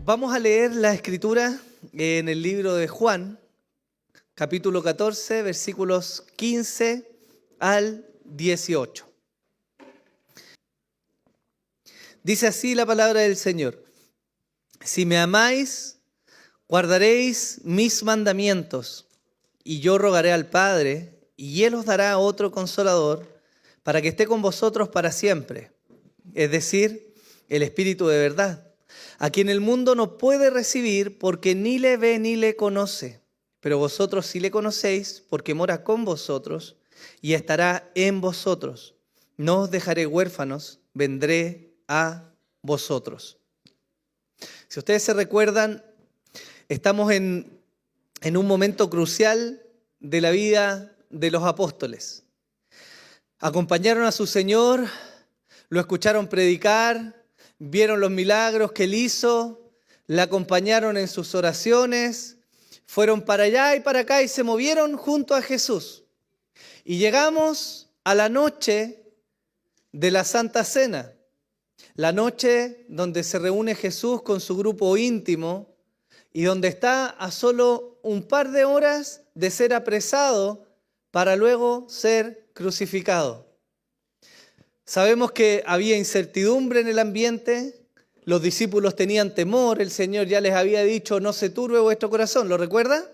Vamos a leer la escritura en el libro de Juan, capítulo 14, versículos 15 al 18. Dice así la palabra del Señor: Si me amáis, guardaréis mis mandamientos, y yo rogaré al Padre, y Él os dará otro Consolador, para que esté con vosotros para siempre, es decir, el Espíritu de verdad, a quien el mundo no puede recibir porque ni le ve ni le conoce. Pero vosotros sí le conocéis porque mora con vosotros y estará en vosotros. No os dejaré huérfanos, vendré a vosotros. Si ustedes se recuerdan, estamos en un momento crucial de la vida de los apóstoles. Acompañaron a su Señor, lo escucharon predicar, vieron los milagros que Él hizo, le acompañaron en sus oraciones, fueron para allá y para acá y se movieron junto a Jesús. Y llegamos a la noche de la Santa Cena, la noche donde se reúne Jesús con su grupo íntimo y donde está a solo un par de horas de ser apresado para luego ser crucificado. Sabemos que había incertidumbre en el ambiente, los discípulos tenían temor, el Señor ya les había dicho, no se turbe vuestro corazón, ¿lo recuerda?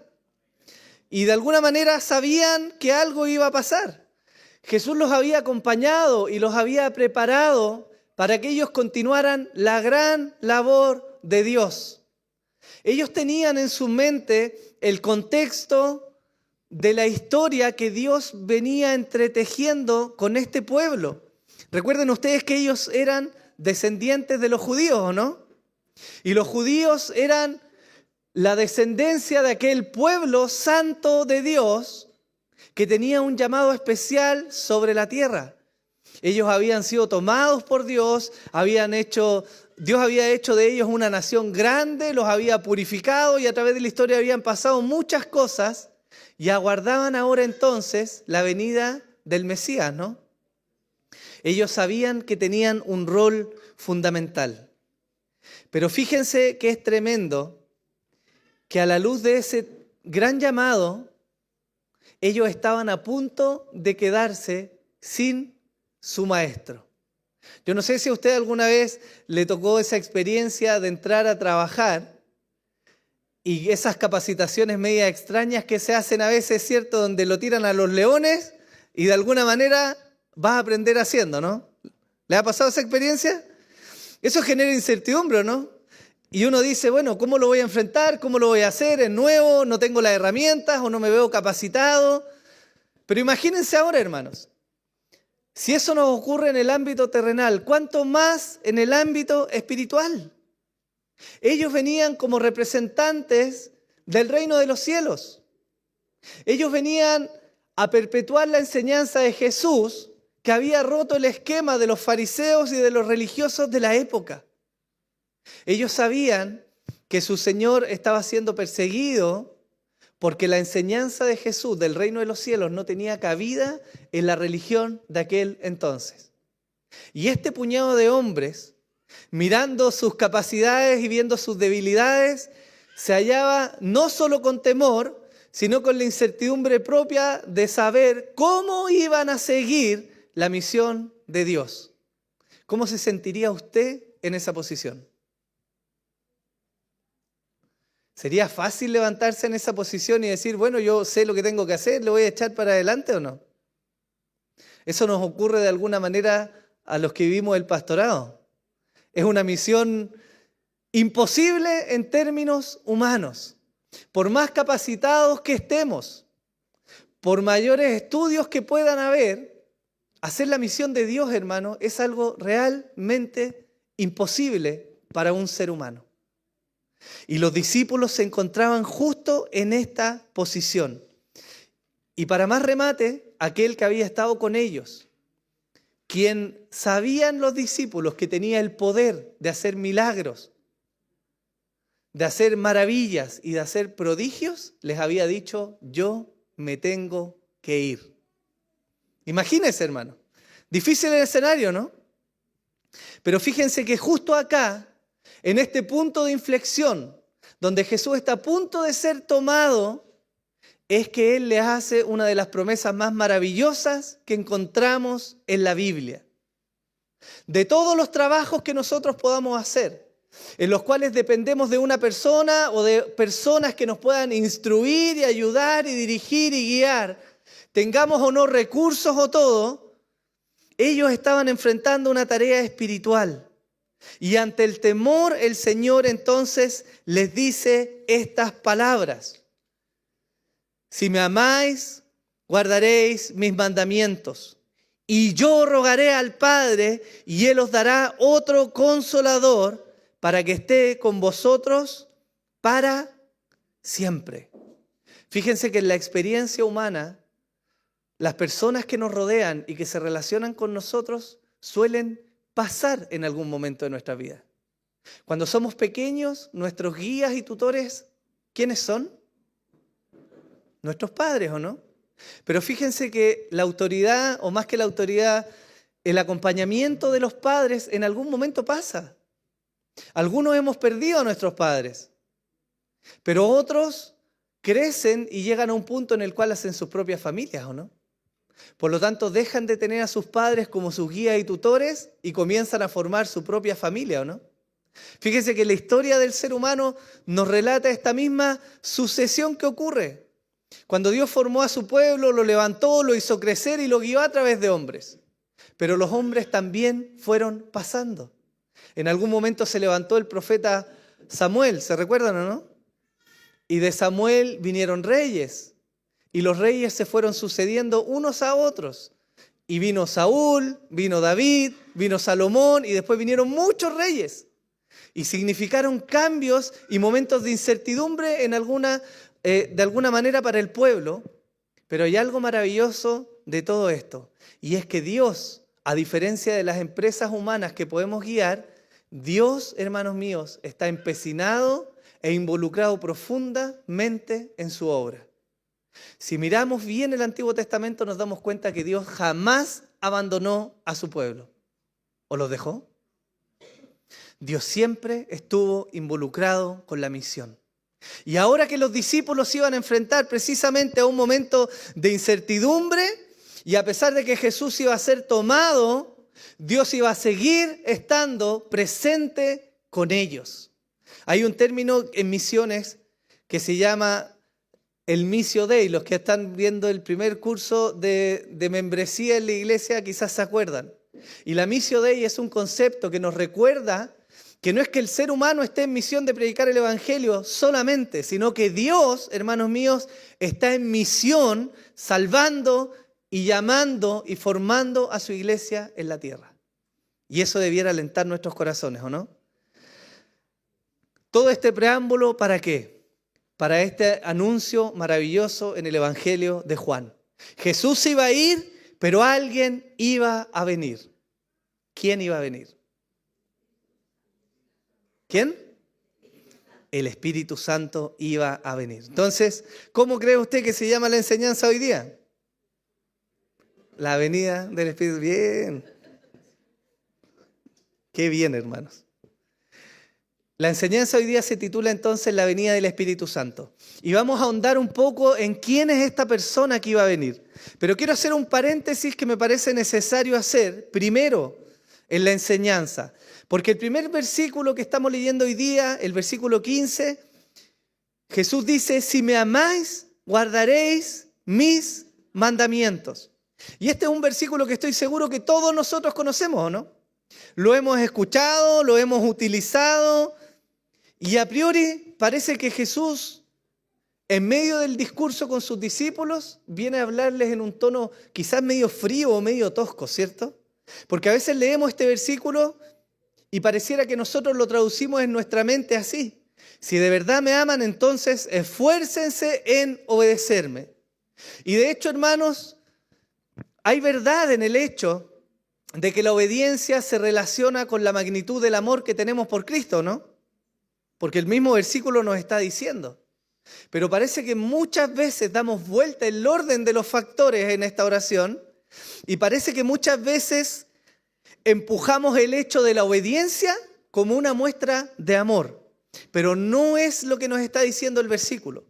Y de alguna manera sabían que algo iba a pasar. Jesús los había acompañado y los había preparado para que ellos continuaran la gran labor de Dios. Ellos tenían en su mente el contexto de la historia que Dios venía entretejiendo con este pueblo. Recuerden ustedes que ellos eran descendientes de los judíos, ¿o no? Y los judíos eran la descendencia de aquel pueblo santo de Dios que tenía un llamado especial sobre la tierra. Ellos habían sido tomados por Dios, Dios había hecho de ellos una nación grande, los había purificado y a través de la historia habían pasado muchas cosas y aguardaban ahora entonces la venida del Mesías, ¿no? Ellos sabían que tenían un rol fundamental. Pero fíjense que es tremendo que a la luz de ese gran llamado, ellos estaban a punto de quedarse sin su maestro. Yo no sé si a usted alguna vez le tocó esa experiencia de entrar a trabajar y esas capacitaciones media extrañas que se hacen a veces, ¿cierto? Donde lo tiran a los leones y de alguna manera vas a aprender haciendo, ¿no? ¿Le ha pasado esa experiencia? Eso genera incertidumbre, ¿no? Y uno dice, bueno, ¿cómo lo voy a enfrentar? ¿Cómo lo voy a hacer? ¿Es nuevo? ¿No tengo las herramientas? ¿O no me veo capacitado? Pero imagínense ahora, hermanos, si eso nos ocurre en el ámbito terrenal, ¿cuánto más en el ámbito espiritual? Ellos venían como representantes del reino de los cielos. Ellos venían a perpetuar la enseñanza de Jesús, que había roto el esquema de los fariseos y de los religiosos de la época. Ellos sabían que su Señor estaba siendo perseguido porque la enseñanza de Jesús del reino de los cielos no tenía cabida en la religión de aquel entonces. Y este puñado de hombres, mirando sus capacidades y viendo sus debilidades, se hallaba no solo con temor, sino con la incertidumbre propia de saber cómo iban a seguir la misión de Dios. ¿Cómo se sentiría usted en esa posición? ¿Sería fácil levantarse en esa posición y decir, bueno, yo sé lo que tengo que hacer, ¿lo voy a echar para adelante o no? Eso nos ocurre de alguna manera a los que vivimos el pastorado. Es una misión imposible en términos humanos. Por más capacitados que estemos, por mayores estudios que puedan haber, hacer la misión de Dios, hermano, es algo realmente imposible para un ser humano. Y los discípulos se encontraban justo en esta posición. Y para más remate, aquel que había estado con ellos, quien sabían los discípulos que tenía el poder de hacer milagros, de hacer maravillas y de hacer prodigios, les había dicho, yo me tengo que ir. Imagínense, hermano. Difícil el escenario, ¿no? Pero fíjense que justo acá en este punto de inflexión, donde Jesús está a punto de ser tomado, es que Él les hace una de las promesas más maravillosas que encontramos en la Biblia. De todos los trabajos que nosotros podamos hacer, en los cuales dependemos de una persona o de personas que nos puedan instruir y ayudar y dirigir y guiar, tengamos o no recursos o todo, ellos estaban enfrentando una tarea espiritual. Y ante el temor, el Señor entonces les dice estas palabras. Si me amáis, guardaréis mis mandamientos. Y yo rogaré al Padre, y Él os dará otro consolador para que esté con vosotros para siempre. Fíjense que en la experiencia humana, las personas que nos rodean y que se relacionan con nosotros suelen pasar en algún momento de nuestra vida. Cuando somos pequeños, nuestros guías y tutores, ¿quiénes son? Nuestros padres, ¿o no? Pero fíjense que la autoridad, o más que la autoridad, el acompañamiento de los padres en algún momento pasa. Algunos hemos perdido a nuestros padres, pero otros crecen y llegan a un punto en el cual hacen sus propias familias, ¿o no? Por lo tanto, dejan de tener a sus padres como sus guías y tutores y comienzan a formar su propia familia, ¿o no? Fíjense que la historia del ser humano nos relata esta misma sucesión que ocurre. Cuando Dios formó a su pueblo, lo levantó, lo hizo crecer y lo guió a través de hombres. Pero los hombres también fueron pasando. En algún momento se levantó el profeta Samuel, ¿se recuerdan o no? Y de Samuel vinieron reyes. Y los reyes se fueron sucediendo unos a otros. Y vino Saúl, vino David, vino Salomón y después vinieron muchos reyes. Y significaron cambios y momentos de incertidumbre de alguna manera para el pueblo. Pero hay algo maravilloso de todo esto. Y es que Dios, a diferencia de las empresas humanas que podemos guiar, Dios, hermanos míos, está empecinado e involucrado profundamente en su obra. Si miramos bien el Antiguo Testamento, nos damos cuenta que Dios jamás abandonó a su pueblo. ¿O los dejó? Dios siempre estuvo involucrado con la misión. Y ahora que los discípulos iban a enfrentar precisamente a un momento de incertidumbre, y a pesar de que Jesús iba a ser tomado, Dios iba a seguir estando presente con ellos. Hay un término en misiones que se llama el Missio Dei. Los que están viendo el primer curso de membresía en la iglesia quizás se acuerdan. Y la Missio Dei es un concepto que nos recuerda que no es que el ser humano esté en misión de predicar el evangelio solamente, sino que Dios, hermanos míos, está en misión salvando y llamando y formando a su iglesia en la tierra. Y eso debiera alentar nuestros corazones, ¿o no? Todo este preámbulo, ¿para qué? Para este anuncio maravilloso en el Evangelio de Juan. Jesús iba a ir, pero alguien iba a venir. ¿Quién iba a venir? ¿Quién? El Espíritu Santo iba a venir. Entonces, ¿cómo cree usted que se llama la enseñanza hoy día? La venida del Espíritu. Bien. Qué bien, hermanos. La enseñanza hoy día se titula entonces La venida del Espíritu Santo. Y vamos a ahondar un poco en quién es esta persona que iba a venir. Pero quiero hacer un paréntesis que me parece necesario hacer primero en la enseñanza. Porque el primer versículo que estamos leyendo hoy día, el versículo 15, Jesús dice, si me amáis, guardaréis mis mandamientos. Y este es un versículo que estoy seguro que todos nosotros conocemos, ¿o no? Lo hemos escuchado, lo hemos utilizado y a priori parece que Jesús, en medio del discurso con sus discípulos, viene a hablarles en un tono quizás medio frío o medio tosco, ¿cierto? Porque a veces leemos este versículo y pareciera que nosotros lo traducimos en nuestra mente así. Si de verdad me aman, entonces esfuércense en obedecerme. Y de hecho, hermanos, hay verdad en el hecho de que la obediencia se relaciona con la magnitud del amor que tenemos por Cristo, ¿no? Porque el mismo versículo nos está diciendo. Pero parece que muchas veces damos vuelta el orden de los factores en esta oración y parece que muchas veces empujamos el hecho de la obediencia como una muestra de amor. Pero no es lo que nos está diciendo el versículo.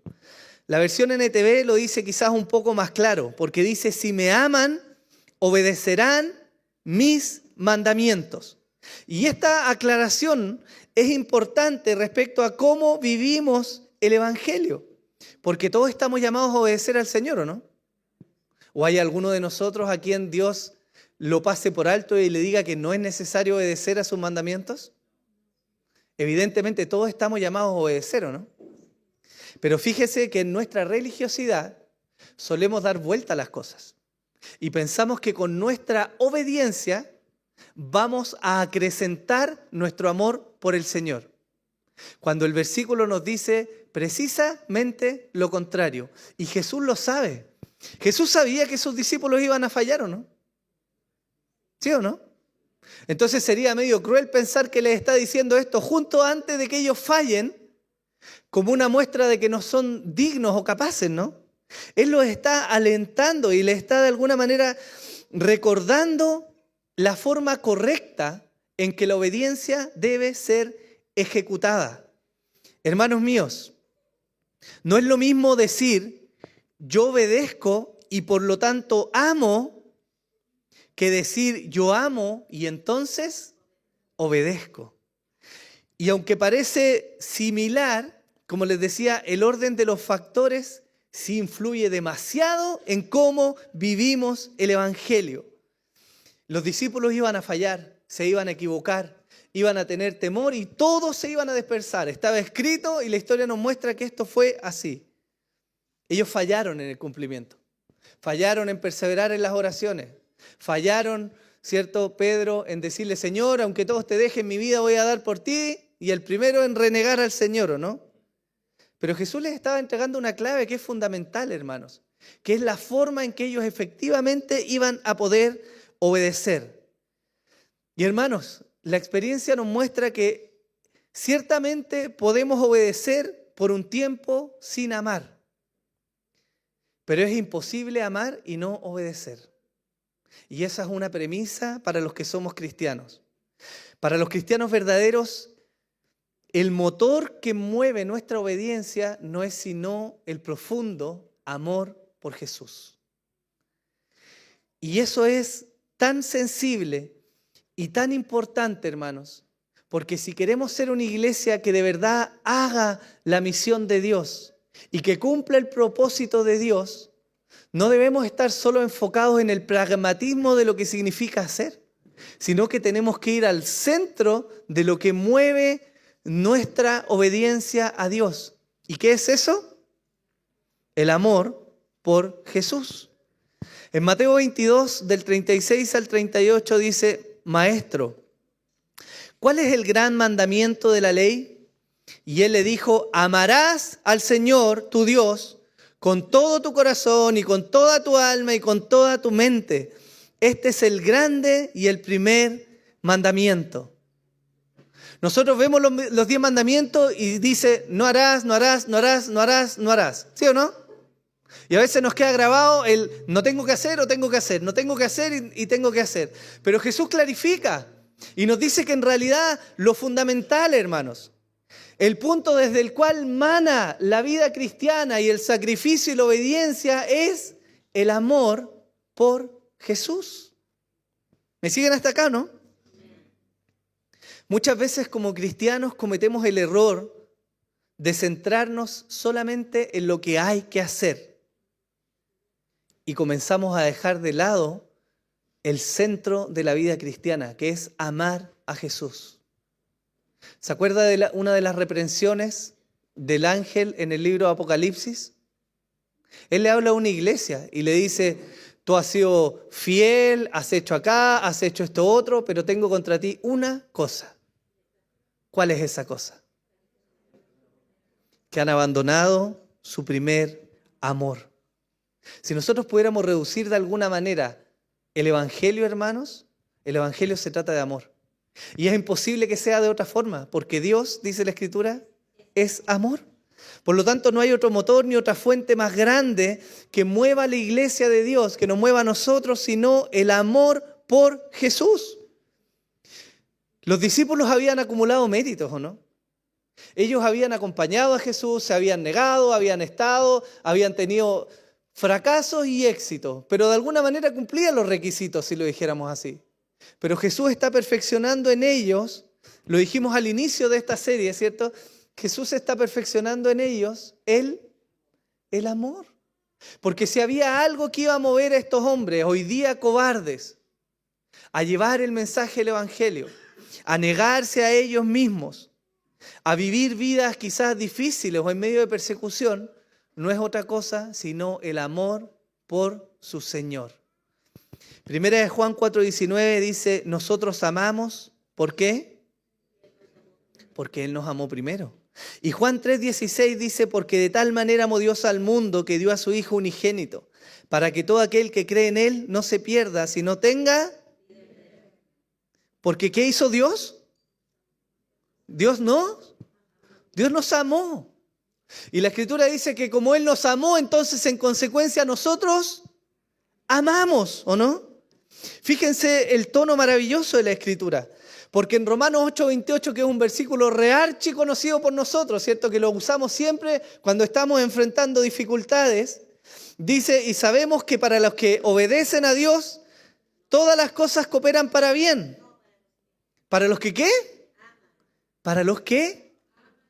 La versión NTV lo dice quizás un poco más claro, porque dice, si me aman, obedecerán mis mandamientos. Y esta aclaración es importante respecto a cómo vivimos el Evangelio, porque todos estamos llamados a obedecer al Señor, ¿o no? ¿O hay alguno de nosotros a quien Dios lo pase por alto y le diga que no es necesario obedecer a sus mandamientos? Evidentemente todos estamos llamados a obedecer, ¿o no? Pero fíjese que en nuestra religiosidad solemos dar vuelta a las cosas y pensamos que con nuestra obediencia vamos a acrecentar nuestro amor por el Señor. Cuando el versículo nos dice precisamente lo contrario. Y Jesús lo sabe. Jesús sabía que sus discípulos iban a fallar, ¿o no? ¿Sí o no? Entonces sería medio cruel pensar que les está diciendo esto justo antes de que ellos fallen, como una muestra de que no son dignos o capaces, ¿no? Él los está alentando y les está de alguna manera recordando la forma correcta en que la obediencia debe ser ejecutada. Hermanos míos, no es lo mismo decir yo obedezco y por lo tanto amo, que decir yo amo y entonces obedezco. Y aunque parece similar, como les decía, el orden de los factores sí influye demasiado en cómo vivimos el Evangelio. Los discípulos iban a fallar, se iban a equivocar, iban a tener temor y todos se iban a dispersar. Estaba escrito y la historia nos muestra que esto fue así. Ellos fallaron en el cumplimiento, fallaron en perseverar en las oraciones, fallaron, ¿cierto, Pedro, en decirle, Señor, aunque todos te dejen, mi vida voy a dar por ti, y el primero en renegar al Señor, ¿o no? Pero Jesús les estaba entregando una clave que es fundamental, hermanos, que es la forma en que ellos efectivamente iban a poder obedecer. Y hermanos, la experiencia nos muestra que ciertamente podemos obedecer por un tiempo sin amar, pero es imposible amar y no obedecer. Y esa es una premisa para los que somos cristianos. Para los cristianos verdaderos, el motor que mueve nuestra obediencia no es sino el profundo amor por Jesús. Y eso es tan sensible y tan importante, hermanos, porque si queremos ser una iglesia que de verdad haga la misión de Dios y que cumpla el propósito de Dios, no debemos estar solo enfocados en el pragmatismo de lo que significa hacer, sino que tenemos que ir al centro de lo que mueve nuestra obediencia a Dios. ¿Y qué es eso? El amor por Jesús. En Mateo 22, del 36 al 38 dice, Maestro, ¿cuál es el gran mandamiento de la ley? Y él le dijo, amarás al Señor, tu Dios, con todo tu corazón y con toda tu alma y con toda tu mente. Este es el grande y el primer mandamiento. Nosotros vemos los 10 mandamientos y dice, no harás, no harás, no harás, no harás, no harás. ¿Sí o no? Y a veces nos queda grabado el no tengo que hacer o tengo que hacer, no tengo que hacer y tengo que hacer. Pero Jesús clarifica y nos dice que en realidad lo fundamental, hermanos, el punto desde el cual mana la vida cristiana y el sacrificio y la obediencia es el amor por Jesús. ¿Me siguen hasta acá, no? Muchas veces como cristianos cometemos el error de centrarnos solamente en lo que hay que hacer y comenzamos a dejar de lado el centro de la vida cristiana, que es amar a Jesús. ¿Se acuerda de una de las reprensiones del ángel en el libro de Apocalipsis? Él le habla a una iglesia y le dice, tú has sido fiel, has hecho acá, has hecho esto otro, pero tengo contra ti una cosa. ¿Cuál es esa cosa? Que han abandonado su primer amor. Si nosotros pudiéramos reducir de alguna manera el Evangelio, hermanos, el Evangelio se trata de amor. Y es imposible que sea de otra forma, porque Dios, dice la Escritura, es amor. Por lo tanto, no hay otro motor ni otra fuente más grande que mueva a la iglesia de Dios, que nos mueva a nosotros, sino el amor por Jesús. Los discípulos habían acumulado méritos, ¿o no? Ellos habían acompañado a Jesús, se habían negado, habían estado, habían tenido fracasos y éxitos, pero de alguna manera cumplían los requisitos, si lo dijéramos así. Pero Jesús está perfeccionando en ellos, lo dijimos al inicio de esta serie, ¿cierto? Jesús está perfeccionando en ellos el amor. Porque si había algo que iba a mover a estos hombres, hoy día cobardes, a llevar el mensaje del Evangelio, a negarse a ellos mismos, a vivir vidas quizás difíciles o en medio de persecución, no es otra cosa sino el amor por su Señor. Primera de Juan 4:19 dice, nosotros amamos, ¿por qué? Porque Él nos amó primero. Y Juan 3:16 dice, porque de tal manera amó Dios al mundo que dio a su Hijo unigénito, para que todo aquel que cree en Él no se pierda, sino tenga... Porque ¿qué hizo Dios? Dios nos amó. Y la Escritura dice que como Él nos amó, entonces en consecuencia nosotros amamos, ¿o no? Fíjense el tono maravilloso de la Escritura. Porque en Romanos 8:28, que es un versículo rearchi conocido por nosotros, ¿cierto? Que lo usamos siempre cuando estamos enfrentando dificultades, dice, y sabemos que para los que obedecen a Dios, todas las cosas cooperan para bien. ¿Para los que qué? Para los que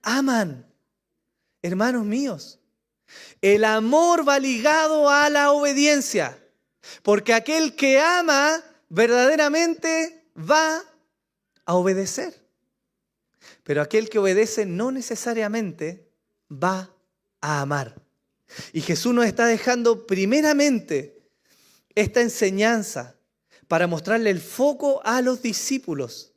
aman. Hermanos míos, el amor va ligado a la obediencia, porque aquel que ama verdaderamente va a obedecer. Pero aquel que obedece no necesariamente va a amar. Y Jesús nos está dejando primeramente esta enseñanza para mostrarle el foco a los discípulos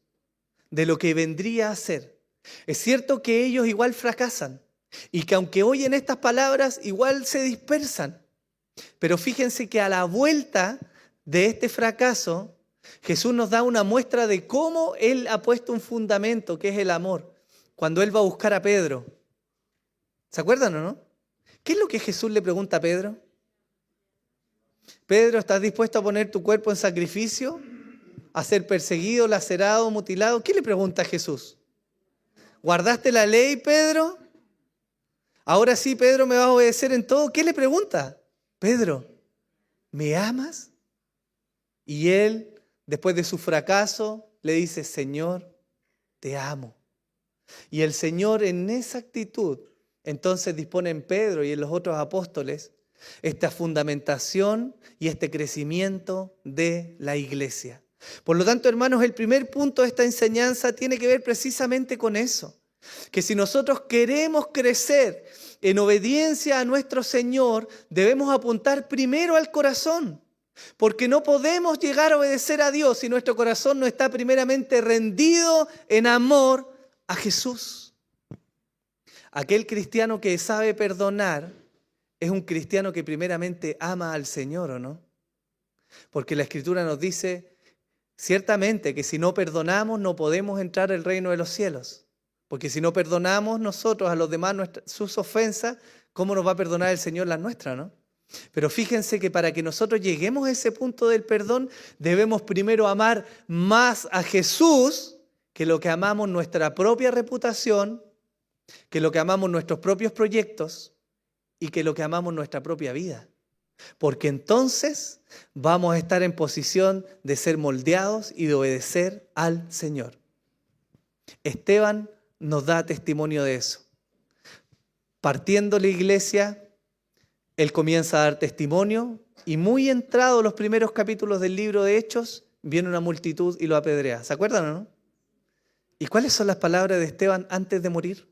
de lo que vendría a ser. Es cierto que ellos igual fracasan y que aunque oyen estas palabras igual se dispersan. Pero fíjense que a la vuelta de este fracaso, Jesús nos da una muestra de cómo Él ha puesto un fundamento, que es el amor, cuando Él va a buscar a Pedro. ¿Se acuerdan o no? ¿Qué es lo que Jesús le pregunta a Pedro? Pedro, ¿estás dispuesto a poner tu cuerpo en sacrificio? ¿A ser perseguido, lacerado, mutilado? ¿Qué le pregunta a Jesús? ¿Guardaste la ley, Pedro? Ahora sí, Pedro, ¿me vas a obedecer en todo? ¿Qué le pregunta? Pedro, ¿me amas? Y él, después de su fracaso, le dice, Señor, te amo. Y el Señor en esa actitud, entonces dispone en Pedro y en los otros apóstoles esta fundamentación y este crecimiento de la iglesia. Por lo tanto, hermanos, el primer punto de esta enseñanza tiene que ver precisamente con eso. Que si nosotros queremos crecer en obediencia a nuestro Señor, debemos apuntar primero al corazón. Porque no podemos llegar a obedecer a Dios si nuestro corazón no está primeramente rendido en amor a Jesús. Aquel cristiano que sabe perdonar es un cristiano que primeramente ama al Señor, ¿o no? Porque la Escritura nos dice ciertamente que si no perdonamos no podemos entrar al reino de los cielos. Porque si no perdonamos nosotros a los demás sus ofensas, ¿cómo nos va a perdonar el Señor las nuestras, no? Pero fíjense que para que nosotros lleguemos a ese punto del perdón, debemos primero amar más a Jesús que lo que amamos nuestra propia reputación, que lo que amamos nuestros propios proyectos y que lo que amamos nuestra propia vida. Porque entonces vamos a estar en posición de ser moldeados y de obedecer al Señor. Esteban nos da testimonio de eso. Partiendo la iglesia, él comienza a dar testimonio y muy entrado los primeros capítulos del libro de Hechos, viene una multitud y lo apedrea. ¿Se acuerdan o no? ¿Y cuáles son las palabras de Esteban antes de morir?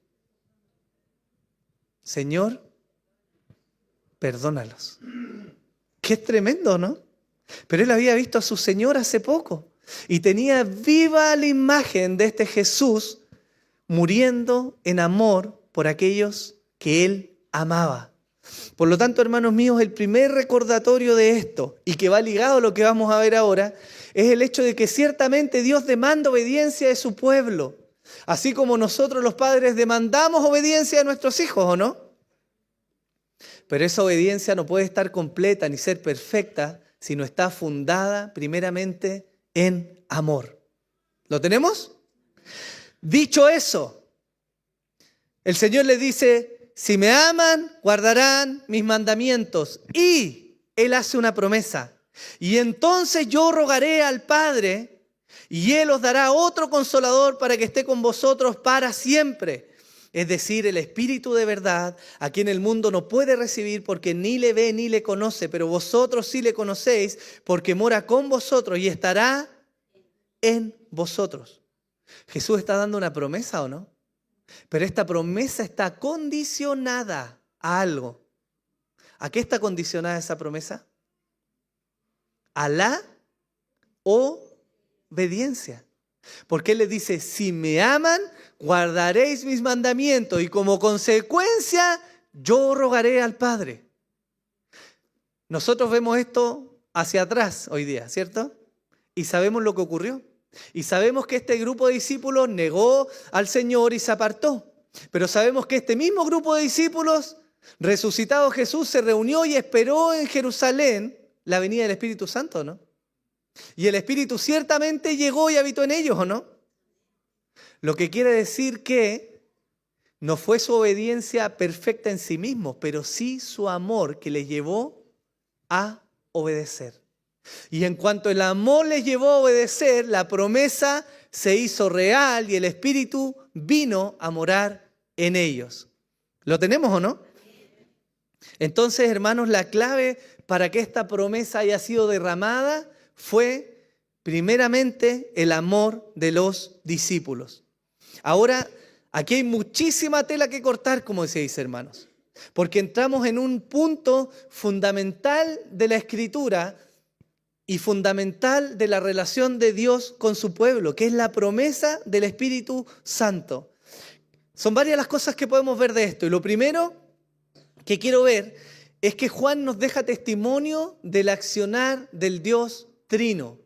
Señor, perdónalos. Qué tremendo, ¿no? Pero él había visto a su Señor hace poco y tenía viva la imagen de este Jesús muriendo en amor por aquellos que él amaba. Por lo tanto, hermanos míos, el primer recordatorio de esto, y que va ligado a lo que vamos a ver ahora, es el hecho de que ciertamente Dios demanda obediencia de su pueblo, así como nosotros los padres demandamos obediencia de nuestros hijos, ¿o no? Pero esa obediencia no puede estar completa ni ser perfecta si no está fundada primeramente en amor. ¿Lo tenemos? Dicho eso, el Señor les dice, si me aman, guardarán mis mandamientos. Y Él hace una promesa. Y entonces yo rogaré al Padre y Él os dará otro consolador para que esté con vosotros para siempre. Es decir, el Espíritu de verdad, a quien el mundo no puede recibir porque ni le ve ni le conoce, pero vosotros sí le conocéis porque mora con vosotros y estará en vosotros. Jesús está dando una promesa, ¿o no? Pero esta promesa está condicionada a algo. ¿A qué está condicionada esa promesa? A la obediencia. Porque Él les dice, si me aman, guardaréis mis mandamientos y como consecuencia yo rogaré al Padre. Nosotros vemos esto hacia atrás hoy día, ¿cierto? Y sabemos lo que ocurrió. Y sabemos que este grupo de discípulos negó al Señor y se apartó. Pero sabemos que este mismo grupo de discípulos, resucitado Jesús, se reunió y esperó en Jerusalén la venida del Espíritu Santo, ¿no? Y el Espíritu ciertamente llegó y habitó en ellos, ¿o no? Lo que quiere decir que no fue su obediencia perfecta en sí mismos, pero sí su amor que les llevó a obedecer. Y en cuanto el amor les llevó a obedecer, la promesa se hizo real y el Espíritu vino a morar en ellos. ¿Lo tenemos o no? Entonces, hermanos, la clave para que esta promesa haya sido derramada fue primeramente el amor de los discípulos. Ahora, aquí hay muchísima tela que cortar, como decíais, hermanos, porque entramos en un punto fundamental de la Escritura y fundamental de la relación de Dios con su pueblo, que es la promesa del Espíritu Santo. Son varias las cosas que podemos ver de esto. Y lo primero que quiero ver es que Juan nos deja testimonio del accionar del Dios Trino.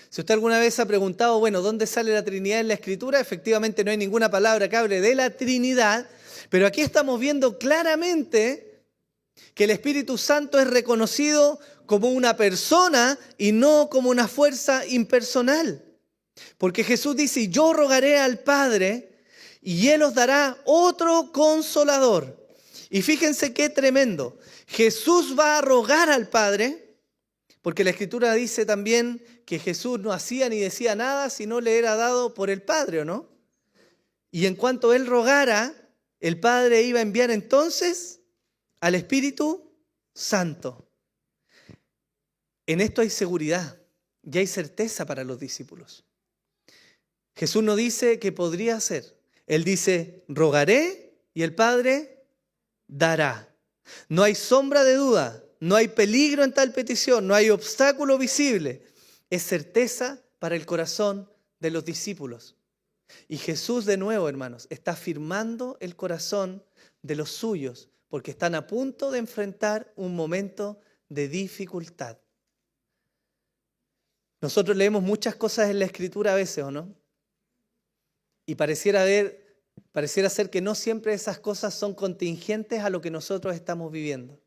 Si usted alguna vez ha preguntado, bueno, ¿dónde sale la Trinidad en la Escritura? Efectivamente no hay ninguna palabra que hable de la Trinidad, pero aquí estamos viendo claramente que el Espíritu Santo es reconocido como una persona y no como una fuerza impersonal. Porque Jesús dice, yo rogaré al Padre y Él os dará otro consolador. Y fíjense qué tremendo. Jesús va a rogar al Padre, porque la Escritura dice también que Jesús no hacía ni decía nada si no le era dado por el Padre, ¿o no? Y en cuanto Él rogara, el Padre iba a enviar entonces al Espíritu Santo. En esto hay seguridad y hay certeza para los discípulos. Jesús no dice que podría ser. Él dice, rogaré y el Padre dará. No hay sombra de duda, no hay peligro en tal petición, no hay obstáculo visible. Es certeza para el corazón de los discípulos. Y Jesús, de nuevo, hermanos, está afirmando el corazón de los suyos, porque están a punto de enfrentar un momento de dificultad. Nosotros leemos muchas cosas en la Escritura a veces, ¿o no? Y pareciera ser que no siempre esas cosas son contingentes a lo que nosotros estamos viviendo.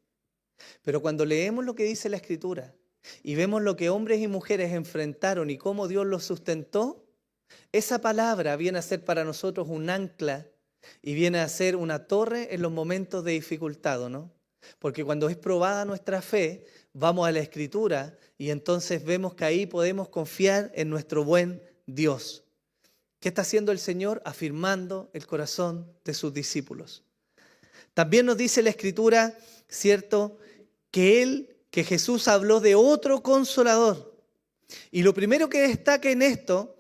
Pero cuando leemos lo que dice la Escritura y vemos lo que hombres y mujeres enfrentaron y cómo Dios los sustentó, esa palabra viene a ser para nosotros un ancla y viene a ser una torre en los momentos de dificultad, ¿no? Porque cuando es probada nuestra fe, vamos a la Escritura y entonces vemos que ahí podemos confiar en nuestro buen Dios. ¿Qué está haciendo el Señor? Afirmando el corazón de sus discípulos. También nos dice la Escritura, ¿cierto?, que Jesús habló de otro consolador. Y lo primero que destaca en esto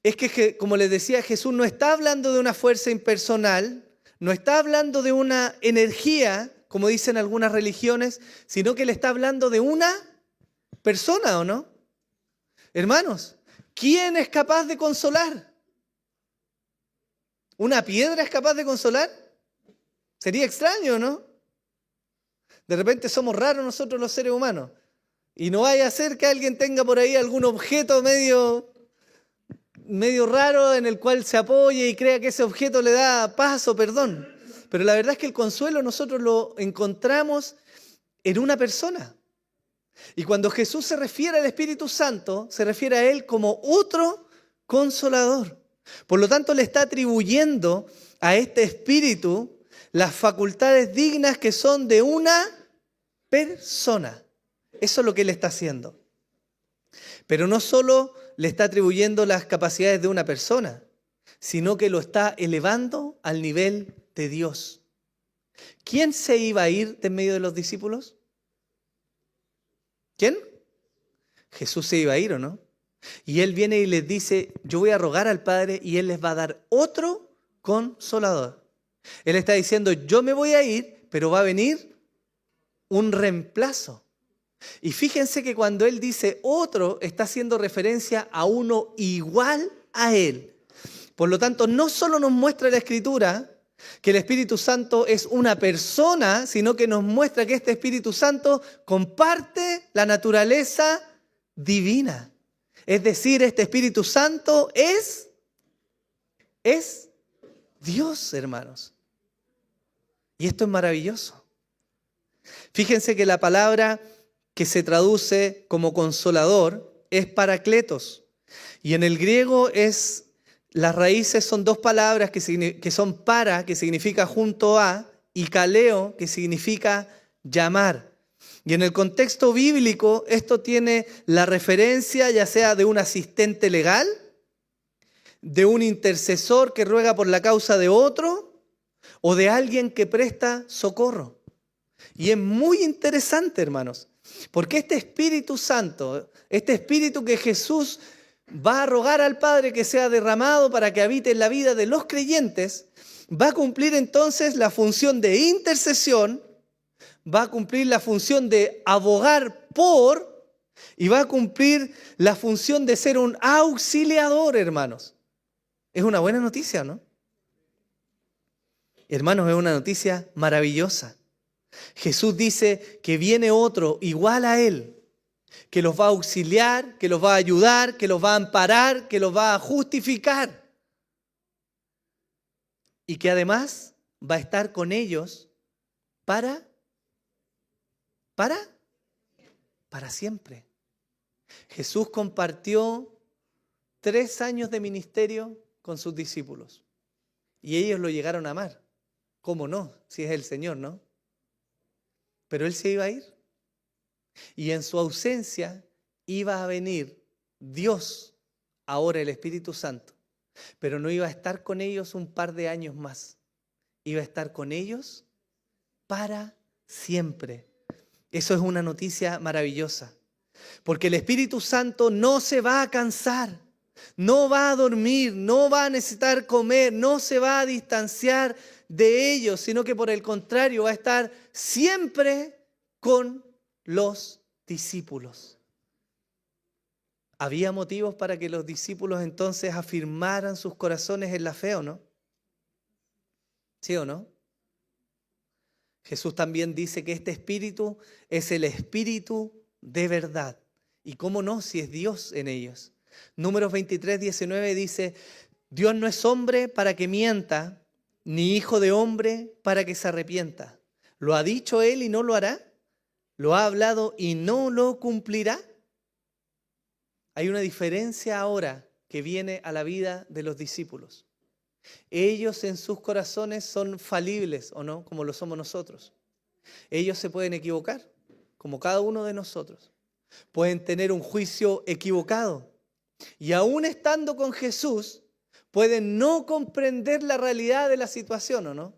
es que, como les decía, Jesús no está hablando de una fuerza impersonal, no está hablando de una energía, como dicen algunas religiones, sino que le está hablando de una persona, ¿o no? Hermanos, ¿quién es capaz de consolar? ¿Una piedra es capaz de consolar? Sería extraño, ¿no? De repente somos raros nosotros los seres humanos. Y no vaya a ser que alguien tenga por ahí algún objeto medio raro en el cual se apoye y crea que ese objeto le da paz o perdón. Pero la verdad es que el consuelo nosotros lo encontramos en una persona. Y cuando Jesús se refiere al Espíritu Santo, se refiere a Él como otro consolador. Por lo tanto, le está atribuyendo a este espíritu las facultades dignas que son de una persona. Eso es lo que él está haciendo. Pero no solo le está atribuyendo las capacidades de una persona, sino que lo está elevando al nivel de Dios. ¿Quién se iba a ir de en medio de los discípulos? ¿Quién? Jesús se iba a ir, ¿o no? Y él viene y les dice, yo voy a rogar al Padre y él les va a dar otro consolador. Él está diciendo, yo me voy a ir, pero va a venir un reemplazo. Y fíjense que cuando él dice otro, está haciendo referencia a uno igual a él. Por lo tanto, no solo nos muestra la Escritura que el Espíritu Santo es una persona, sino que nos muestra que este Espíritu Santo comparte la naturaleza divina. Es decir, este Espíritu Santo es Dios, hermanos. Y esto es maravilloso. Fíjense que la palabra que se traduce como consolador es parakletos. Y en el griego las raíces son dos palabras que son para, que significa junto a, y kaleo, que significa llamar. Y en el contexto bíblico esto tiene la referencia ya sea de un asistente legal, de un intercesor que ruega por la causa de otro o de alguien que presta socorro. Y es muy interesante, hermanos, porque este Espíritu Santo, este Espíritu que Jesús va a rogar al Padre que sea derramado para que habite en la vida de los creyentes, va a cumplir entonces la función de intercesión, va a cumplir la función de abogar por y va a cumplir la función de ser un auxiliador, hermanos. Es una buena noticia, ¿no? Hermanos, es una noticia maravillosa. Jesús dice que viene otro igual a Él, que los va a auxiliar, que los va a ayudar, que los va a amparar, que los va a justificar. Y que además va a estar con ellos para siempre. Jesús compartió 3 años de ministerio con sus discípulos. Y ellos lo llegaron a amar. ¿Cómo no? Si es el Señor, ¿no? Pero Él se iba a ir. Y en su ausencia iba a venir Dios, ahora el Espíritu Santo. Pero no iba a estar con ellos un par de años más. Iba a estar con ellos para siempre. Eso es una noticia maravillosa. Porque el Espíritu Santo no se va a cansar, no va a dormir, no va a necesitar comer, no se va a distanciar de ellos, sino que por el contrario va a estar siempre con los discípulos. ¿Había motivos para que los discípulos entonces afirmaran sus corazones en la fe o no? ¿Sí o no? Jesús también dice que este espíritu es el espíritu de verdad. ¿Y cómo no si es Dios en ellos? Números 23, 19 dice, Dios no es hombre para que mienta, ni hijo de hombre para que se arrepienta. ¿Lo ha dicho Él y no lo hará? ¿Lo ha hablado y no lo cumplirá? Hay una diferencia ahora que viene a la vida de los discípulos. Ellos en sus corazones son falibles, ¿o no? Como lo somos nosotros. Ellos se pueden equivocar, como cada uno de nosotros. Pueden tener un juicio equivocado. Y aún estando con Jesús, pueden no comprender la realidad de la situación, ¿o no?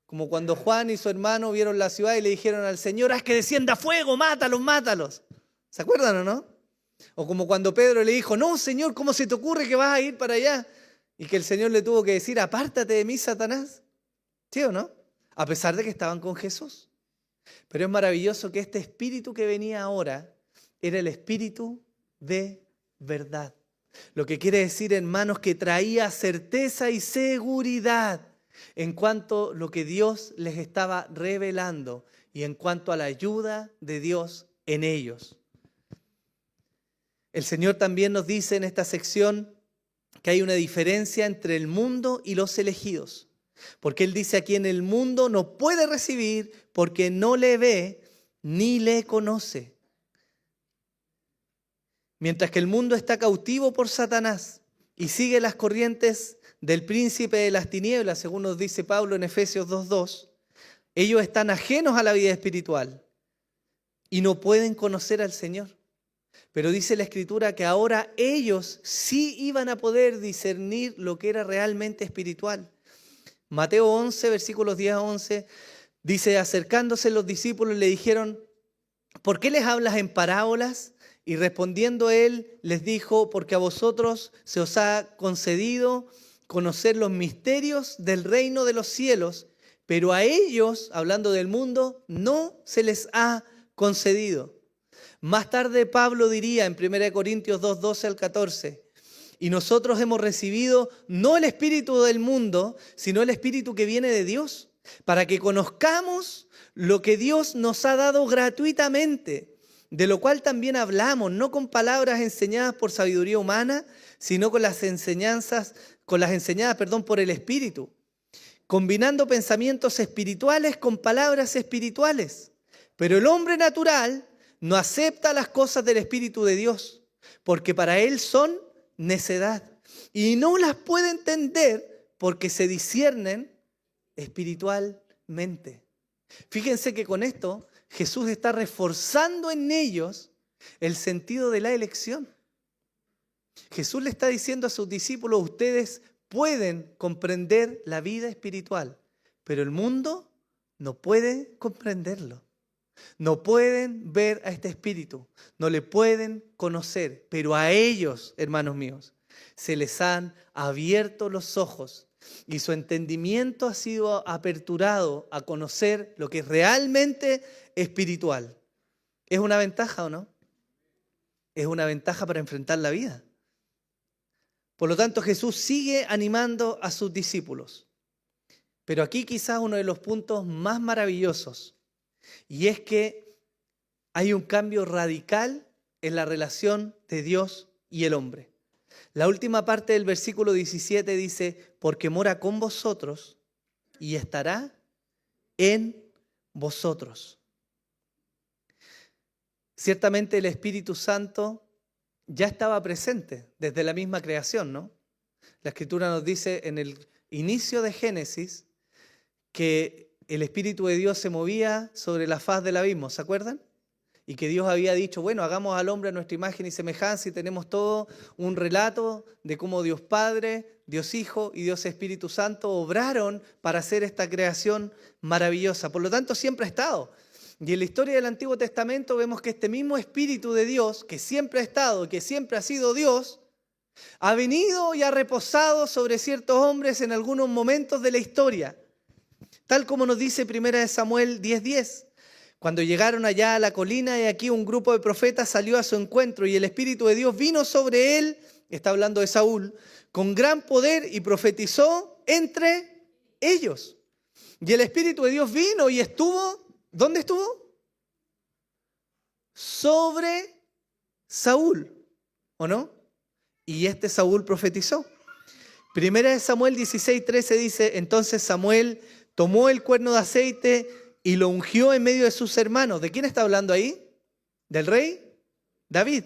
Como cuando Juan y su hermano vieron la ciudad y le dijeron al Señor, haz que descienda fuego, mátalos, mátalos. ¿Se acuerdan o no? O como cuando Pedro le dijo, no, Señor, ¿cómo se te ocurre que vas a ir para allá? Y que el Señor le tuvo que decir, apártate de mí, Satanás. ¿Sí o no? A pesar de que estaban con Jesús. Pero es maravilloso que este espíritu que venía ahora era el espíritu de verdad. Lo que quiere decir, hermanos, que traía certeza y seguridad en cuanto a lo que Dios les estaba revelando y en cuanto a la ayuda de Dios en ellos. El Señor también nos dice en esta sección que hay una diferencia entre el mundo y los elegidos. Porque Él dice aquí en el mundo no puede recibir porque no le ve ni le conoce. Mientras que el mundo está cautivo por Satanás y sigue las corrientes del príncipe de las tinieblas, según nos dice Pablo en Efesios 2:2, ellos están ajenos a la vida espiritual y no pueden conocer al Señor. Pero dice la Escritura que ahora ellos sí iban a poder discernir lo que era realmente espiritual. Mateo 11, versículos 10 a 11, dice, acercándose los discípulos le dijeron, ¿por qué les hablas en parábolas? Y respondiendo él les dijo, porque a vosotros se os ha concedido conocer los misterios del reino de los cielos, pero a ellos, hablando del mundo, no se les ha concedido. Más tarde Pablo diría en 1 Corintios 2, 12 al 14, y nosotros hemos recibido no el espíritu del mundo, sino el espíritu que viene de Dios, para que conozcamos lo que Dios nos ha dado gratuitamente, de lo cual también hablamos, no con palabras enseñadas por sabiduría humana, sino con las enseñadas por el Espíritu, combinando pensamientos espirituales con palabras espirituales. Pero el hombre natural no acepta las cosas del Espíritu de Dios, porque para él son necedad, y no las puede entender porque se disciernen espiritualmente. Fíjense que con esto Jesús está reforzando en ellos el sentido de la elección. Jesús le está diciendo a sus discípulos, ustedes pueden comprender la vida espiritual, pero el mundo no puede comprenderlo. No pueden ver a este espíritu, no le pueden conocer, pero a ellos, hermanos míos, se les han abierto los ojos y su entendimiento ha sido aperturado a conocer lo que es realmente espiritual. ¿Es una ventaja o no? Es una ventaja para enfrentar la vida. Por lo tanto, Jesús sigue animando a sus discípulos. Pero aquí quizás uno de los puntos más maravillosos, y es que hay un cambio radical en la relación de Dios y el hombre. La última parte del versículo 17 dice, porque mora con vosotros y estará en vosotros. Ciertamente el Espíritu Santo ya estaba presente desde la misma creación, ¿no? La Escritura nos dice en el inicio de Génesis que el Espíritu de Dios se movía sobre la faz del abismo, ¿se acuerdan? Y que Dios había dicho, bueno, hagamos al hombre a nuestra imagen y semejanza, y tenemos todo un relato de cómo Dios Padre, Dios Hijo y Dios Espíritu Santo obraron para hacer esta creación maravillosa. Por lo tanto, siempre ha estado. Y en la historia del Antiguo Testamento vemos que este mismo Espíritu de Dios, que siempre ha estado y que siempre ha sido Dios, ha venido y ha reposado sobre ciertos hombres en algunos momentos de la historia. Tal como nos dice 1 Samuel 10:10. Cuando llegaron allá a la colina, y aquí un grupo de profetas salió a su encuentro y el Espíritu de Dios vino sobre él, está hablando de Saúl, con gran poder y profetizó entre ellos. Y el Espíritu de Dios vino y estuvo, ¿dónde estuvo? Sobre Saúl, ¿o no? Y este Saúl profetizó. 1 Samuel 16:13 dice, entonces Samuel tomó el cuerno de aceite y lo ungió en medio de sus hermanos. ¿De quién está hablando ahí? ¿Del rey David?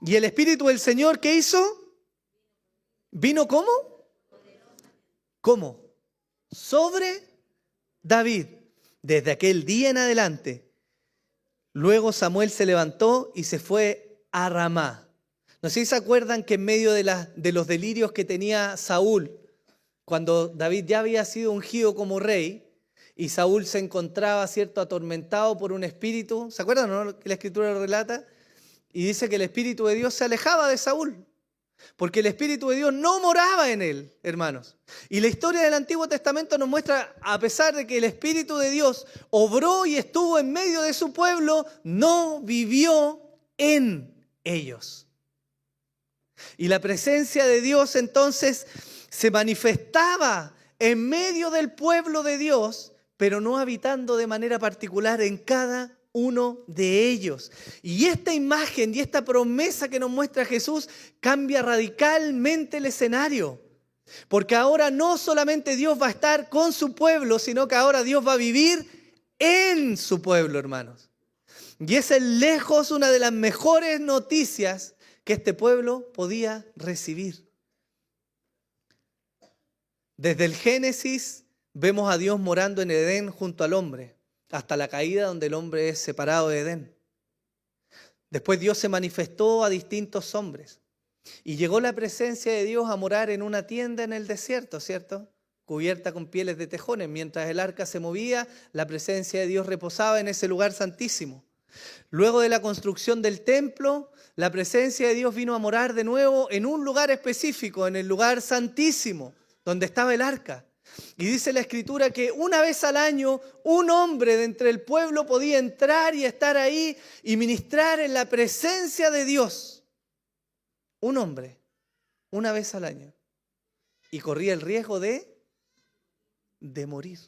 ¿Y el Espíritu del Señor qué hizo? ¿Vino cómo? ¿Cómo? Sobre David, desde aquel día en adelante. Luego Samuel se levantó y se fue a Ramá. No sé si se acuerdan que en medio de los delirios que tenía Saúl, cuando David ya había sido ungido como rey, y Saúl se encontraba, ¿cierto?, atormentado por un espíritu. ¿Se acuerdan, no? Que la Escritura lo relata. Y dice que el Espíritu de Dios se alejaba de Saúl, porque el Espíritu de Dios no moraba en él, hermanos. Y la historia del Antiguo Testamento nos muestra, a pesar de que el Espíritu de Dios obró y estuvo en medio de su pueblo, no vivió en ellos. Y la presencia de Dios entonces se manifestaba en medio del pueblo de Dios, pero no habitando de manera particular en cada uno de ellos. Y esta imagen y esta promesa que nos muestra Jesús cambia radicalmente el escenario. Porque ahora no solamente Dios va a estar con su pueblo, sino que ahora Dios va a vivir en su pueblo, hermanos. Y esa es lejos una de las mejores noticias que este pueblo podía recibir. Desde el Génesis vemos a Dios morando en Edén junto al hombre, hasta la caída donde el hombre es separado de Edén. Después Dios se manifestó a distintos hombres y llegó la presencia de Dios a morar en una tienda en el desierto, ¿cierto? Cubierta con pieles de tejones. Mientras el arca se movía, la presencia de Dios reposaba en ese lugar santísimo. Luego de la construcción del templo, la presencia de Dios vino a morar de nuevo en un lugar específico, en el lugar santísimo, donde estaba el arca. Y dice la Escritura que una vez al año un hombre de entre el pueblo podía entrar y estar ahí y ministrar en la presencia de Dios. Un hombre, una vez al año. Y corría el riesgo de morir.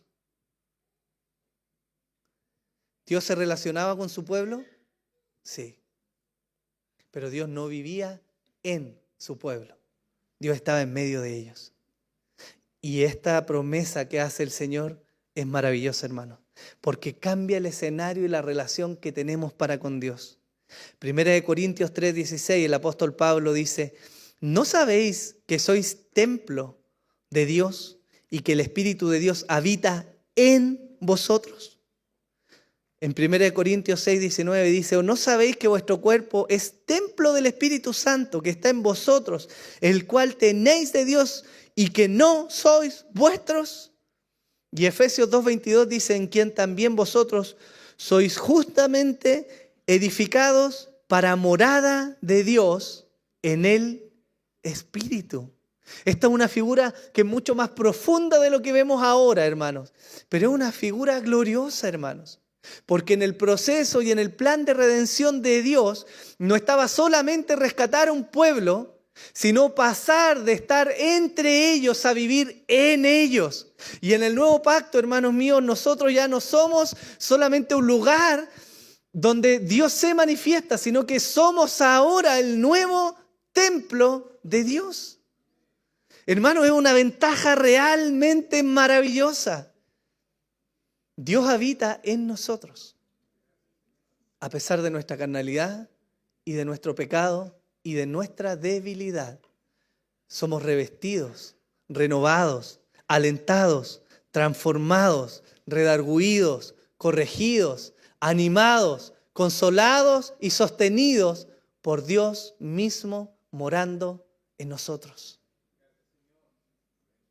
¿Dios se relacionaba con su pueblo? Sí. Pero Dios no vivía en su pueblo. Dios estaba en medio de ellos. Y esta promesa que hace el Señor es maravillosa, hermano, porque cambia el escenario y la relación que tenemos para con Dios. 1 Corintios 3:16, el apóstol Pablo dice: ¿no sabéis que sois templo de Dios y que el Espíritu de Dios habita en vosotros? En 1 Corintios 6:19 dice: ¿o no sabéis que vuestro cuerpo es templo del Espíritu Santo que está en vosotros, el cual tenéis de Dios y que no sois vuestros? Y Efesios 2:22 dice: en quien también vosotros sois justamente edificados para morada de Dios en el Espíritu. Esta es una figura que es mucho más profunda de lo que vemos ahora, hermanos. Pero es una figura gloriosa, hermanos. Porque en el proceso y en el plan de redención de Dios no estaba solamente rescatar a un pueblo, sino pasar de estar entre ellos a vivir en ellos. Y en el nuevo pacto, hermanos míos, nosotros ya no somos solamente un lugar donde Dios se manifiesta, sino que somos ahora el nuevo templo de Dios. Hermanos, es una ventaja realmente maravillosa. Dios habita en nosotros, a pesar de nuestra carnalidad y de nuestro pecado y de nuestra debilidad. Somos revestidos, renovados, alentados, transformados, redarguidos, corregidos, animados, consolados y sostenidos por Dios mismo morando en nosotros.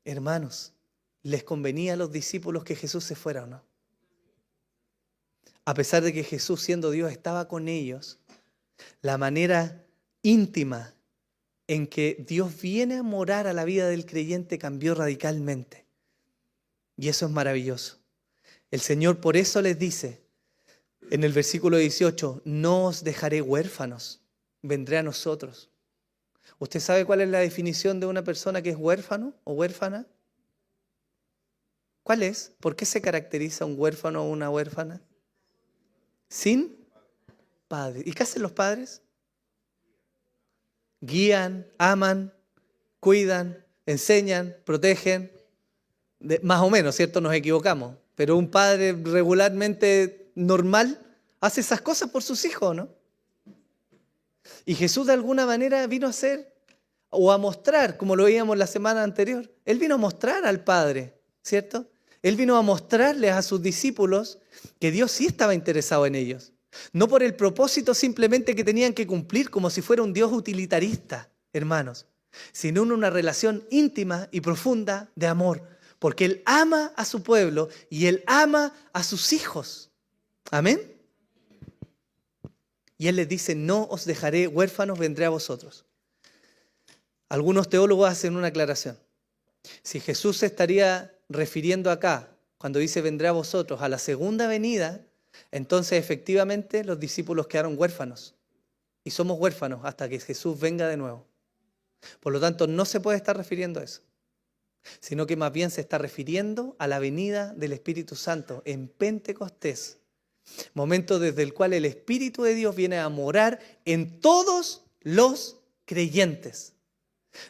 Hermanos, ¿les convenía a los discípulos que Jesús se fuera o no? A pesar de que Jesús, siendo Dios, estaba con ellos, la manera íntima en que Dios viene a morar a la vida del creyente cambió radicalmente. Y eso es maravilloso. El Señor por eso les dice en el versículo 18: no os dejaré huérfanos, vendré a nosotros. ¿Usted sabe cuál es la definición de una persona que es huérfano o huérfana? ¿Cuál es? ¿Por qué se caracteriza un huérfano o una huérfana? Sin padre. ¿Y qué hacen los padres? Guían, aman, cuidan, enseñan, protegen. Más o menos, ¿cierto? Nos equivocamos. Pero un padre regularmente normal hace esas cosas por sus hijos, ¿no? Y Jesús de alguna manera vino a hacer o a mostrar, como lo veíamos la semana anterior, Él vino a mostrar al Padre, ¿cierto? Él vino a mostrarles a sus discípulos que Dios sí estaba interesado en ellos. No por el propósito simplemente que tenían que cumplir como si fuera un Dios utilitarista, hermanos, sino en una relación íntima y profunda de amor. Porque Él ama a su pueblo y Él ama a sus hijos. Amén. Y Él les dice: no os dejaré huérfanos, vendré a vosotros. Algunos teólogos hacen una aclaración. Si Jesús se estaría refiriendo acá, cuando dice vendré a vosotros, a la segunda venida, entonces efectivamente los discípulos quedaron huérfanos. Y somos huérfanos hasta que Jesús venga de nuevo. Por lo tanto, no se puede estar refiriendo a eso, sino que más bien se está refiriendo a la venida del Espíritu Santo en Pentecostés, momento desde el cual el Espíritu de Dios viene a morar en todos los creyentes.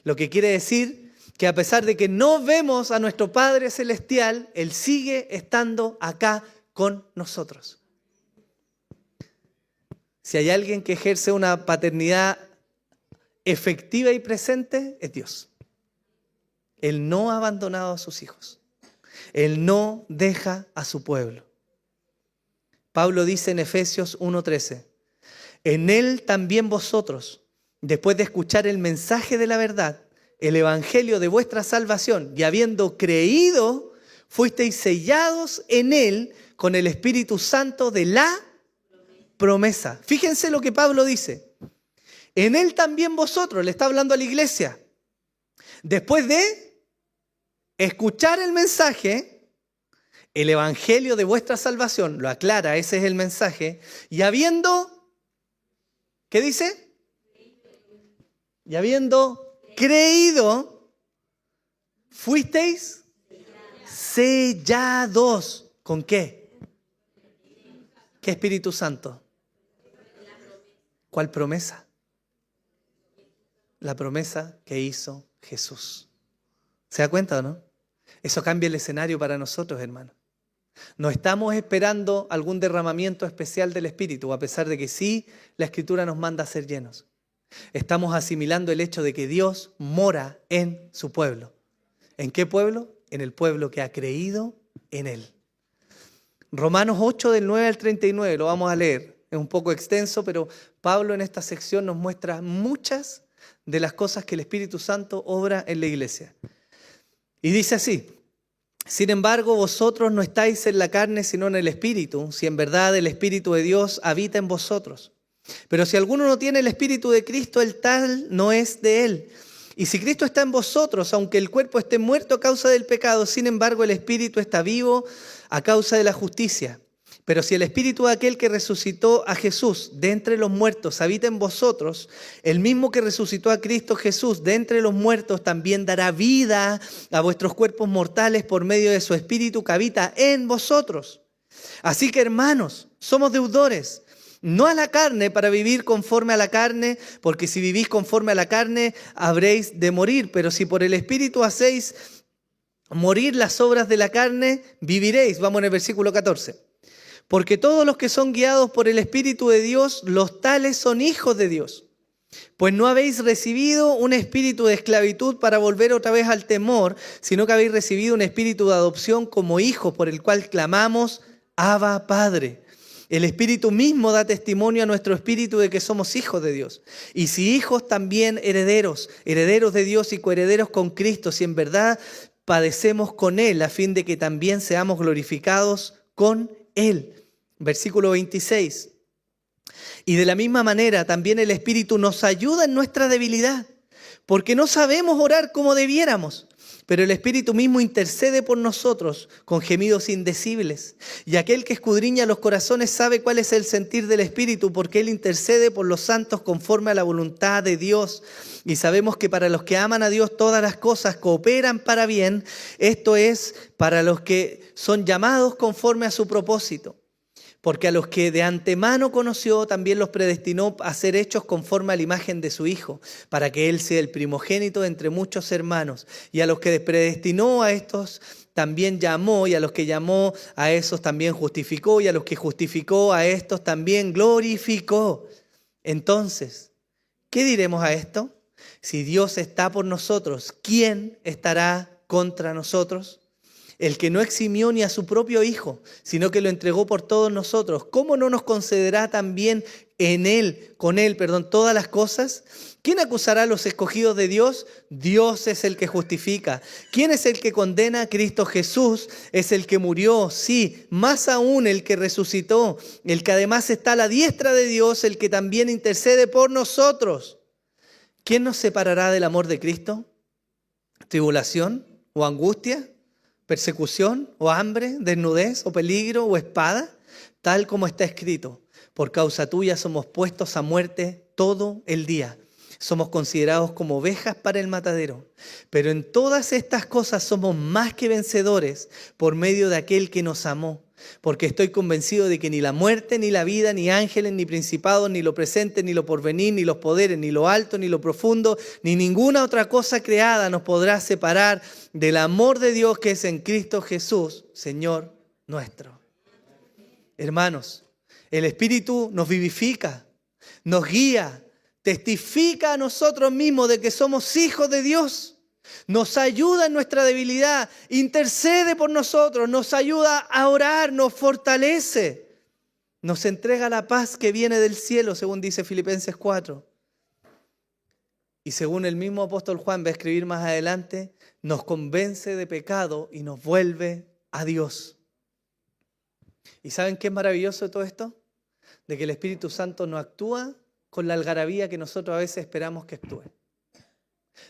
Lo que quiere decir que a pesar de que no vemos a nuestro Padre Celestial, Él sigue estando acá con nosotros. Si hay alguien que ejerce una paternidad efectiva y presente, es Dios. Él no ha abandonado a sus hijos. Él no deja a su pueblo. Pablo dice en Efesios 1:13, en Él también vosotros, después de escuchar el mensaje de la verdad, el evangelio de vuestra salvación, y habiendo creído, fuisteis sellados en Él con el Espíritu Santo de la promesa. Fíjense lo que Pablo dice. En Él también vosotros, le está hablando a la iglesia, después de escuchar el mensaje, el evangelio de vuestra salvación, lo aclara, ese es el mensaje, y habiendo, ¿qué dice? Y habiendo creído, fuisteis sellados. ¿Con qué? ¿Qué Espíritu Santo? ¿Cuál promesa? La promesa que hizo Jesús. ¿Se da cuenta o no? Eso cambia el escenario para nosotros, hermanos. No estamos esperando algún derramamiento especial del Espíritu, a pesar de que sí, la Escritura nos manda a ser llenos. Estamos asimilando el hecho de que Dios mora en su pueblo. ¿En qué pueblo? En el pueblo que ha creído en Él. Romanos 8, del 9 al 39, lo vamos a leer. Es un poco extenso, pero Pablo en esta sección nos muestra muchas de las cosas que el Espíritu Santo obra en la iglesia. Y dice así: sin embargo, vosotros no estáis en la carne, sino en el Espíritu, si en verdad el Espíritu de Dios habita en vosotros. Pero si alguno no tiene el Espíritu de Cristo, el tal no es de él. Y si Cristo está en vosotros, aunque el cuerpo esté muerto a causa del pecado, sin embargo el Espíritu está vivo a causa de la justicia. Pero si el Espíritu de aquel que resucitó a Jesús de entre los muertos habita en vosotros, el mismo que resucitó a Cristo Jesús de entre los muertos también dará vida a vuestros cuerpos mortales por medio de su Espíritu que habita en vosotros. Así que, hermanos, somos deudores, no a la carne para vivir conforme a la carne, porque si vivís conforme a la carne habréis de morir. Pero si por el Espíritu hacéis morir las obras de la carne, viviréis. Vamos en el versículo 14. Porque todos los que son guiados por el Espíritu de Dios, los tales son hijos de Dios. Pues no habéis recibido un espíritu de esclavitud para volver otra vez al temor, sino que habéis recibido un espíritu de adopción como hijos, por el cual clamamos, Abba, Padre. El Espíritu mismo da testimonio a nuestro espíritu de que somos hijos de Dios. Y si hijos, también herederos, herederos de Dios y coherederos con Cristo, si en verdad padecemos con Él, a fin de que también seamos glorificados con Él. Versículo 26. Y de la misma manera también el Espíritu nos ayuda en nuestra debilidad, porque no sabemos orar como debiéramos, pero el Espíritu mismo intercede por nosotros con gemidos indecibles. Y aquel que escudriña los corazones sabe cuál es el sentir del Espíritu, porque Él intercede por los santos conforme a la voluntad de Dios. Y sabemos que para los que aman a Dios todas las cosas cooperan para bien, esto es, para los que son llamados conforme a su propósito. Porque a los que de antemano conoció, también los predestinó a ser hechos conforme a la imagen de su Hijo, para que Él sea el primogénito entre muchos hermanos. Y a los que predestinó, a estos también llamó, y a los que llamó, a esos también justificó, y a los que justificó, a estos también glorificó. Entonces, ¿qué diremos a esto? Si Dios está por nosotros, ¿quién estará contra nosotros? El que no eximió ni a su propio Hijo, sino que lo entregó por todos nosotros, ¿cómo no nos concederá también con Él, todas las cosas? ¿Quién acusará a los escogidos de Dios? Dios es el que justifica. ¿Quién es el que condena? Cristo Jesús es el que murió, sí, más aún el que resucitó, el que además está a la diestra de Dios, el que también intercede por nosotros. ¿Quién nos separará del amor de Cristo? ¿Tribulación o angustia? ¿Persecución o hambre, desnudez o peligro o espada? Tal como está escrito, por causa tuya somos puestos a muerte todo el día. Somos considerados como ovejas para el matadero. Pero en todas estas cosas somos más que vencedores por medio de aquel que nos amó. Porque estoy convencido de que ni la muerte, ni la vida, ni ángeles, ni principados, ni lo presente, ni lo porvenir, ni los poderes, ni lo alto, ni lo profundo, ni ninguna otra cosa creada nos podrá separar del amor de Dios que es en Cristo Jesús, Señor nuestro. Hermanos, el Espíritu nos vivifica, nos guía, testifica a nosotros mismos de que somos hijos de Dios. Nos ayuda en nuestra debilidad, intercede por nosotros, nos ayuda a orar, nos fortalece. Nos entrega la paz que viene del cielo, según dice Filipenses 4. Y según el mismo apóstol Juan va a escribir más adelante, nos convence de pecado y nos vuelve a Dios. ¿Y saben qué es maravilloso de todo esto? De que el Espíritu Santo no actúa con la algarabía que nosotros a veces esperamos que actúe.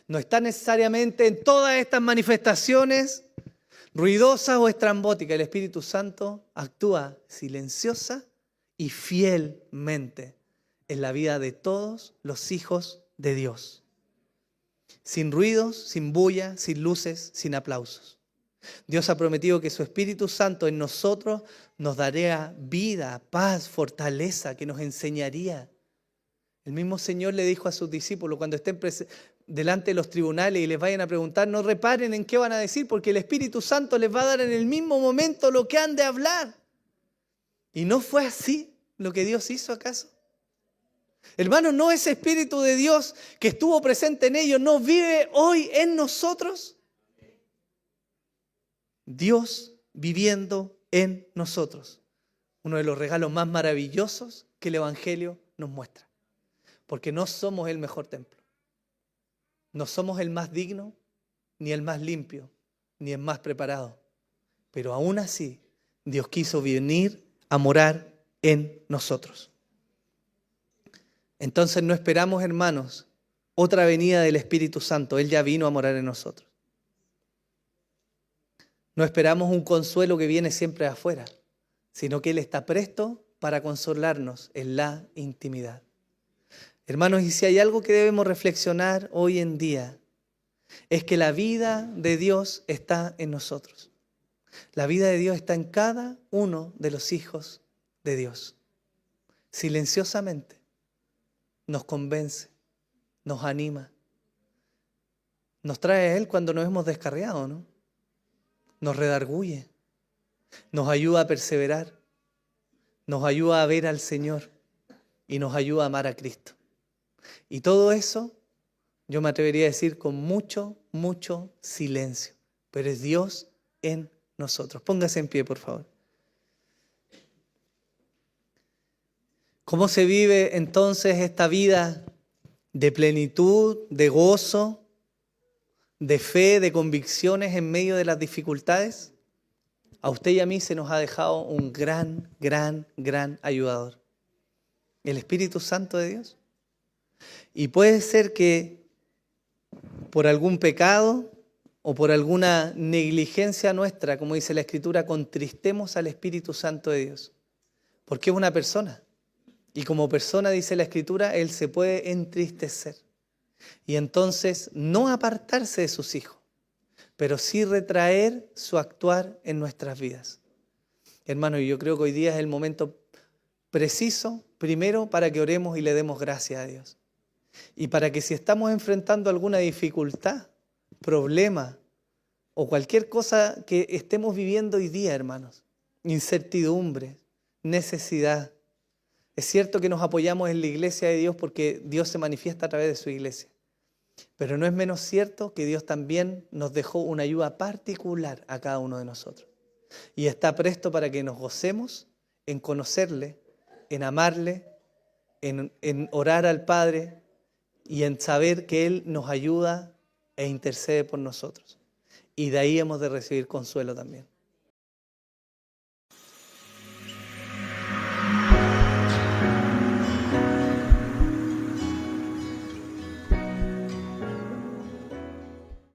No está necesariamente en todas estas manifestaciones ruidosas o estrambóticas. El Espíritu Santo actúa silenciosa y fielmente en la vida de todos los hijos de Dios. Sin ruidos, sin bulla, sin luces, sin aplausos. Dios ha prometido que su Espíritu Santo en nosotros nos daría vida, paz, fortaleza, que nos enseñaría. El mismo Señor le dijo a sus discípulos cuando estén delante de los tribunales y les vayan a preguntar, no reparen en qué van a decir, porque el Espíritu Santo les va a dar en el mismo momento lo que han de hablar. ¿Y no fue así lo que Dios hizo acaso? Hermanos, ¿no ese Espíritu de Dios que estuvo presente en ellos no vive hoy en nosotros? Dios viviendo en nosotros. Uno de los regalos más maravillosos que el Evangelio nos muestra. Porque no somos el mejor templo. No somos el más digno, ni el más limpio, ni el más preparado. Pero aún así, Dios quiso venir a morar en nosotros. Entonces no esperamos, hermanos, otra venida del Espíritu Santo. Él ya vino a morar en nosotros. No esperamos un consuelo que viene siempre de afuera, sino que Él está presto para consolarnos en la intimidad. Hermanos, y si hay algo que debemos reflexionar hoy en día, es que la vida de Dios está en nosotros. La vida de Dios está en cada uno de los hijos de Dios. Silenciosamente nos convence, nos anima, nos trae a Él cuando nos hemos descarriado, ¿no? Nos redarguye, nos ayuda a perseverar, nos ayuda a ver al Señor y nos ayuda a amar a Cristo. Y todo eso, yo me atrevería a decir con mucho, mucho silencio, pero es Dios en nosotros. Póngase en pie, por favor. ¿Cómo se vive entonces esta vida de plenitud, de gozo, de fe, de convicciones en medio de las dificultades? A usted y a mí se nos ha dejado un gran ayudador. El Espíritu Santo de Dios. Y puede ser que por algún pecado o por alguna negligencia nuestra, como dice la Escritura, contristemos al Espíritu Santo de Dios. Porque es una persona. Y como persona, dice la Escritura, Él se puede entristecer. Y entonces no apartarse de sus hijos, pero sí retraer su actuar en nuestras vidas. Hermanos, yo creo que hoy día es el momento preciso, primero, para que oremos y le demos gracias a Dios. Y para que si estamos enfrentando alguna dificultad, problema o cualquier cosa que estemos viviendo hoy día, hermanos, incertidumbre, necesidad. Es cierto que nos apoyamos en la iglesia de Dios porque Dios se manifiesta a través de su iglesia. Pero no es menos cierto que Dios también nos dejó una ayuda particular a cada uno de nosotros. Y está presto para que nos gocemos en conocerle, en amarle, en orar al Padre y en saber que Él nos ayuda e intercede por nosotros. Y de ahí hemos de recibir consuelo también.